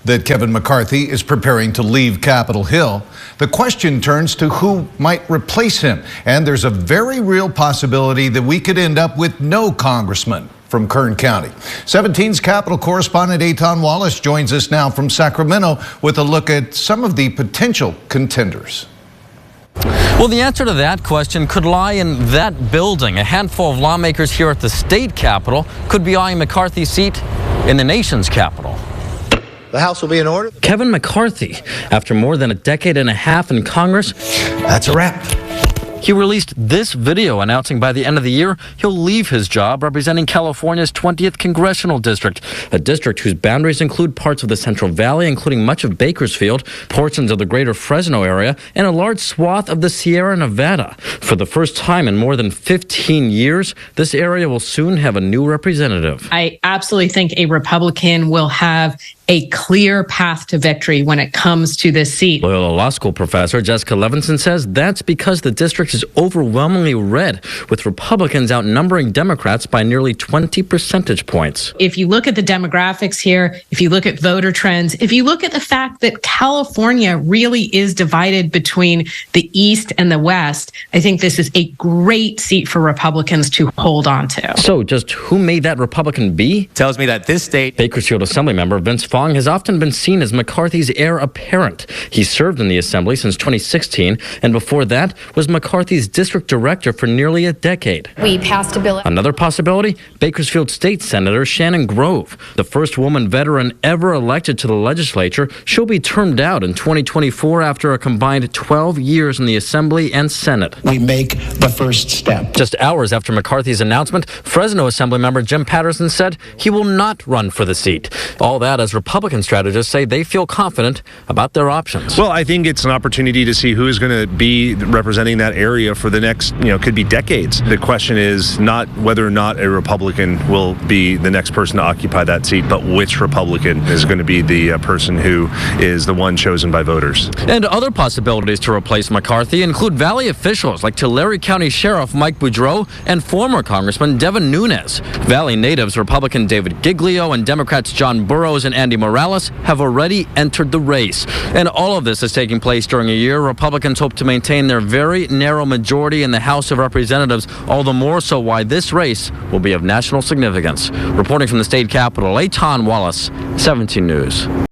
that Kevin McCarthy is preparing to leave Capitol Hill. The question turns to who might replace him. And there's a very real possibility that we could end up with no congressman from Kern County. 17's Capitol correspondent Eitan Wallace joins us now from Sacramento with a look at some of the potential contenders. Well, the answer to that question could lie in that building. A handful of lawmakers here at the state capitol could be eyeing McCarthy's seat in the nation's capital. The House will be in order. Kevin McCarthy, after more than a decade and a half in Congress, That's a wrap. he released this video announcing by the end of the year he'll leave his job representing California's 20th congressional district, a district whose boundaries include parts of the Central Valley, including much of Bakersfield, portions of the greater Fresno area, and a large swath of the Sierra Nevada. For the first time in more than 15 years, this area will soon have a new representative. I absolutely think a Republican will have a clear path to victory when it comes to this seat. Loyola Law School professor Jessica Levinson says that's because the district is overwhelmingly red, with Republicans outnumbering Democrats by nearly 20 percentage points. If you look at the demographics here, if you look at voter trends, if you look at the fact that California really is divided between the East and the West, I think this is a great seat for Republicans to hold on to. So just who may that Republican be? Tells me that this state... Bakersfield Assemblymember Vince Fong has often been seen as McCarthy's heir apparent. He served in the Assembly since 2016, and before that was McCarthy's district director for nearly a decade. We passed a bill. Another possibility, Bakersfield State Senator Shannon Grove, the first woman veteran ever elected to the legislature. She'll be termed out in 2024 after a combined 12 years in the Assembly and Senate. We make the first step. Just hours after McCarthy's announcement, Fresno Assemblymember Jim Patterson said he will not run for the seat. All that as Republican strategists say they feel confident about their options. Well, I think it's an opportunity to see who is going to be representing that area for the next, could be decades. The question is not whether or not a Republican will be the next person to occupy that seat, but which Republican is going to be the person who is the one chosen by voters. And other possibilities to replace McCarthy include Valley officials like Tulare County Sheriff Mike Boudreau and former Congressman Devin Nunes. Valley natives Republican David Giglio and Democrats John Burrows and Andy Morales have already entered the race. And all of this is taking place during a year Republicans hope to maintain their very narrow majority in the House of Representatives, all the more so why this race will be of national significance. Reporting from the state capitol, Eitan Wallace, 17 News.